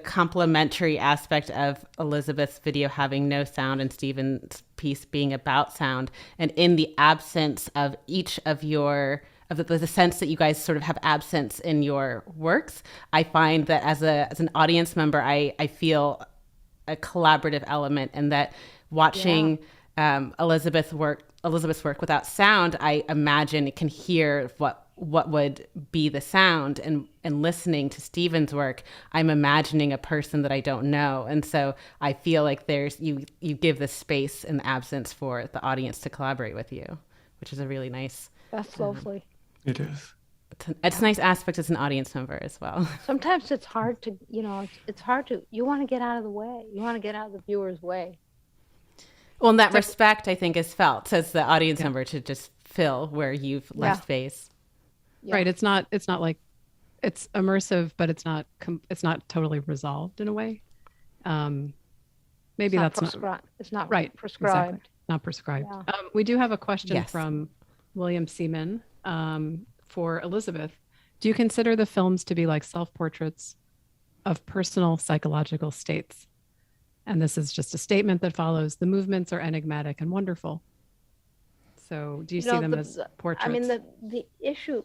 complementary aspect of Elizabeth's video having no sound and Stephen's piece being about sound. And in the absence of each of the sense that you guys sort of have absence in your works, I find that as an audience member, I feel a collaborative element, and that watching Elizabeth's work without sound, I imagine it can hear what would be the sound, and listening to Stephen's work, I'm imagining a person that I don't know. And so I feel like you give the space and the absence for the audience to collaborate with you, which is a really nice. That's lovely. It is. It's a nice aspect as an audience member as well. Sometimes it's hard to, it's hard to, you want to get out of the way. You want to get out of the viewer's way. Well, and that respect, I think, is felt as the audience member to just fill where you've left space. Yeah. Right. It's not like, it's immersive, but it's not totally resolved in a way. Maybe that's not it's not right. Prescribed. Exactly. Not prescribed. Yeah. We do have a question from William Seaman for Elizabeth. Do you consider the films to be like self-portraits of personal psychological states? And this is just a statement that follows. The movements are enigmatic and wonderful. So do you see them as portraits? I mean, the issue,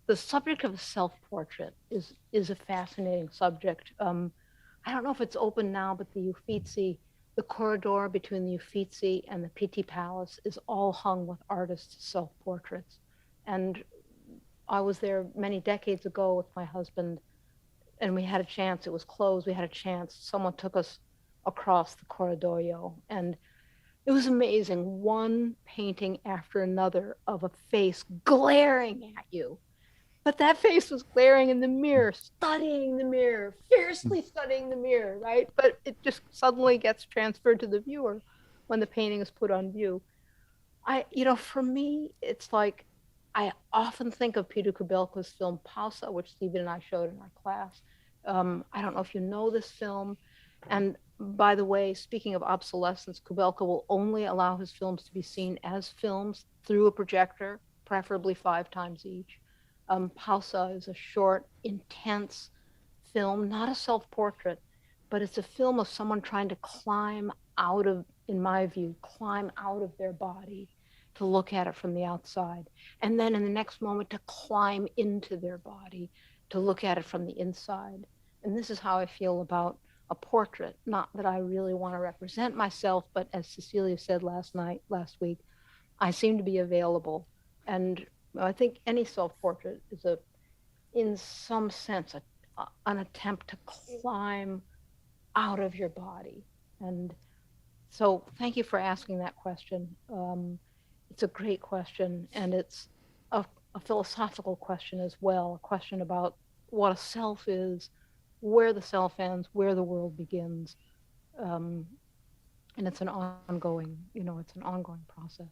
the subject of self-portrait is a fascinating subject. I don't know if it's open now, but the Uffizi, the corridor between the Uffizi and the Pitti Palace is all hung with artists' self-portraits. And I was there many decades ago with my husband, and we had a chance. It was closed. We had a chance. Someone took us across the corridoio, and it was amazing. One painting after another of a face glaring at you. But that face was glaring in the mirror, studying the mirror, fiercely studying the mirror, right? But it just suddenly gets transferred to the viewer when the painting is put on view. For me, it's like, I often think of Peter Kubelka's film Pausa, which Stephen and I showed in our class. I don't know if you know this film. And by the way, speaking of obsolescence, Kubelka will only allow his films to be seen as films through a projector, preferably 5 times each. Pausa is a short, intense film, not a self-portrait, but it's a film of someone trying to climb out of their body, to look at it from the outside. And then in the next moment to climb into their body, to look at it from the inside. And this is how I feel about a portrait. Not that I really want to represent myself, but as Cecelia said last week, I seem to be available. And I think any self-portrait is in some sense, an attempt to climb out of your body. And so thank you for asking that question. It's a great question, and it's a philosophical question as well, a question about what a self is, where the self ends, where the world begins. And it's an ongoing process.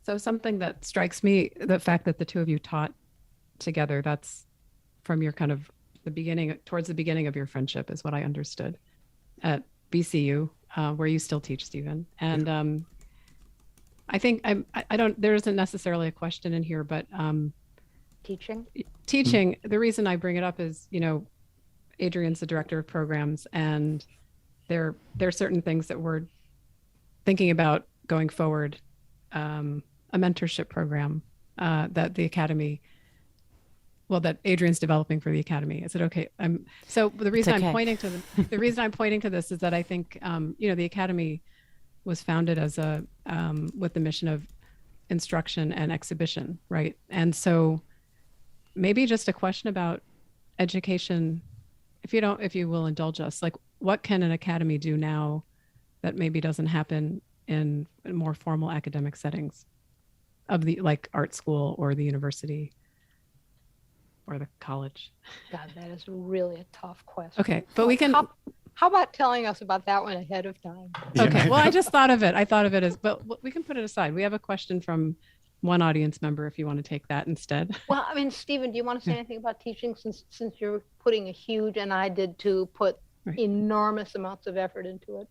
So something that strikes me, the fact that the two of you taught together, that's from your kind of towards the beginning of your friendship is what I understood at BCU, where you still teach, Stephen. And I think there isn't necessarily a question in here, but teaching, the reason I bring it up is, Adrian's the director of programs, and there are certain things that we're thinking about going forward. A mentorship program that the Academy, that Adrian's developing for the Academy. Is it okay? So the reason I'm pointing to this is that I think the Academy was founded as with the mission of instruction and exhibition, right? And so maybe just a question about education, if you will indulge us, like what can an Academy do now that maybe doesn't happen in more formal academic settings of the art school or the university or the college? God, that is really a tough question. Okay, but we can. How about telling us about that one ahead of time? Okay, well, I just thought of it. I thought of it as, but we can put it aside. We have a question from one audience member if you want to take that instead. Well, I mean, Stephen, do you want to say anything about teaching since you're putting a huge, and I did too, put enormous amounts of effort into it?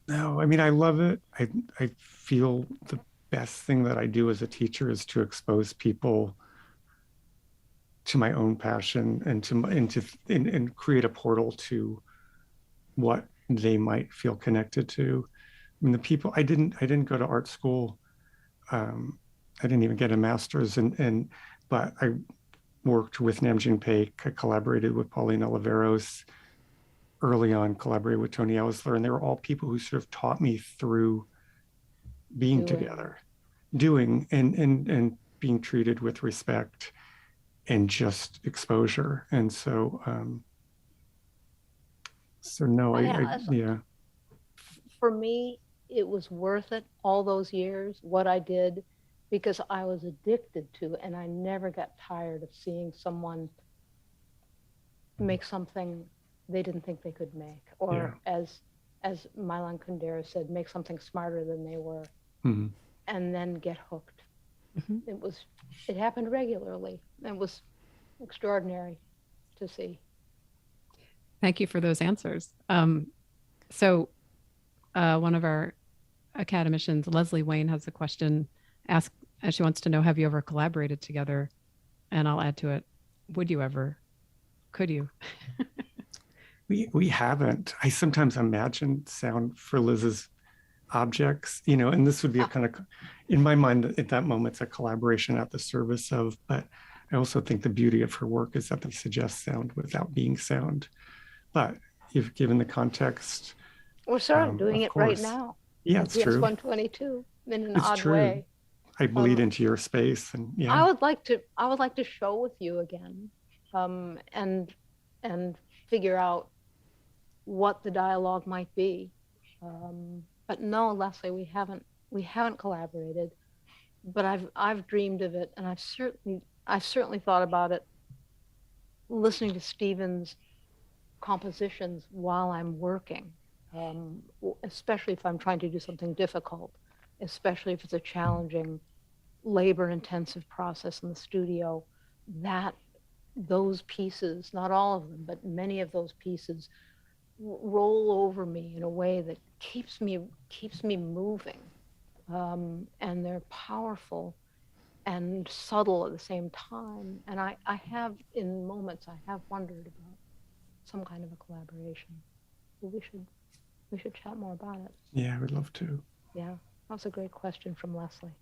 No, I mean, I love it. I feel the best thing that I do as a teacher is to expose people to my own passion and create a portal to what they might feel connected to. I mean, the people, I didn't go to art school. I didn't even get a master's, but worked with Namjoon Paik. I collaborated with Pauline Oliveros. Early on, collaborated with Tony Elsler, and they were all people who sort of taught me through being together, doing and being treated with respect and just exposure. And so, yeah. For me, it was worth it, all those years, what I did, because I was addicted to it, and I never got tired of seeing someone make something they didn't think they could make, or as Milan Kundera said, make something smarter than they were, and then get hooked. It happened regularly. It was extraordinary to see. Thank you for those answers. So one of our academicians, Leslie Wayne, has a question. She wants to know, have you ever collaborated together? And I'll add to it, would you ever? Could you? We haven't. I sometimes imagine sound for Liz's objects, and this would be a kind of, in my mind, at that moment, it's a collaboration at the service of, but I also think the beauty of her work is that they suggest sound without being sound. But if given the context, we're sort of doing it right now. Yeah, it's true. PS122 in an it's odd true. way. I bleed into your space, and yeah. I would like to show with you again, and figure out what the dialogue might be. But no, Leslie, we haven't collaborated. But I've dreamed of it, and I've certainly thought about it, listening to Stephen's compositions while I'm working, especially if I'm trying to do something difficult, especially if it's a challenging, labor-intensive process in the studio. Those pieces, not all of them, but many of those pieces, roll over me in a way that keeps me moving, and they're powerful and subtle at the same time. And I have, in moments, I have wondered about some kind of a collaboration. We should chat more about it. Yeah, I would love to. Yeah, that was a great question from Leslie.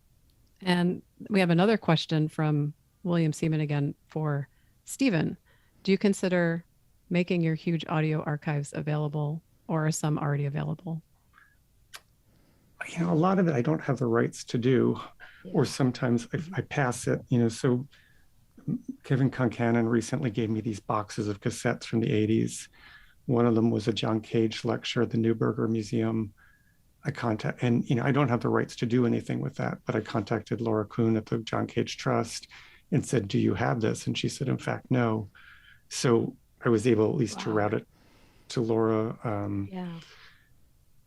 And we have another question from William Seaman again for Stephen. Do you consider making your huge audio archives available, or are some already available? A lot of it I don't have the rights to do, or sometimes I pass it, so Kevin Concannon recently gave me these boxes of cassettes from the 80s. One of them was a John Cage lecture at the Neuberger Museum. I don't have the rights to do anything with that, but I contacted Laura Kuhn at the John Cage Trust and said, do you have this? And she said, in fact, no. So I was able at least to route it to Laura.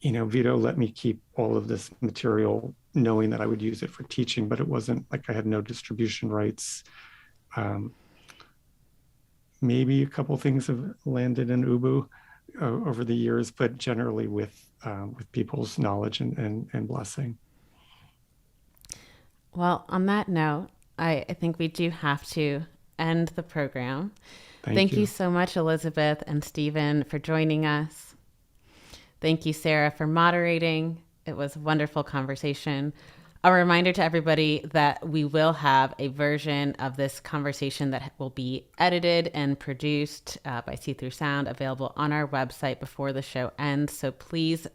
Vito let me keep all of this material, knowing that I would use it for teaching, but it wasn't like I had no distribution rights. Maybe a couple things have landed in Ubu over the years, but generally with people's knowledge and blessing. Well, on that note, I think we do have to end the program. Thank you so much, Elizabeth and Stephen, for joining us. Thank you, Sara, for moderating. It was a wonderful conversation. A reminder to everybody that we will have a version of this conversation that will be edited and produced by See Through Sound, available on our website before the show ends. So please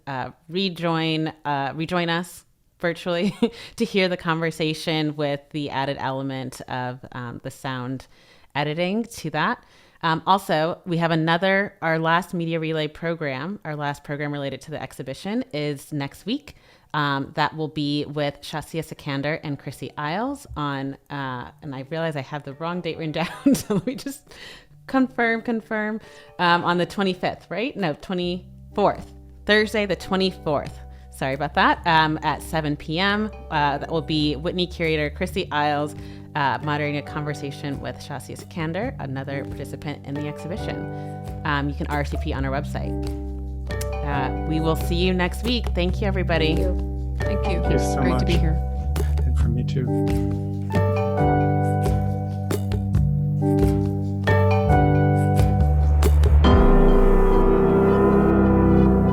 rejoin us virtually to hear the conversation with the added element of the sound editing to that. Also, we have our last Media Relay program, our last program related to the exhibition is next week. That will be with Shahzia Sikander and Chrissy Isles on, and I realize I have the wrong date written down, so let me just confirm, on the 25th, right? No, 24th, Thursday the 24th. Sorry about that. At 7 p.m. That will be Whitney curator Chrissy Isles moderating a conversation with Shahzia Sikander, another participant in the exhibition. You can RSVP on our website. We will see you next week. Thank you, everybody. Thank you. Thank you so Great much. to be here. And from me too.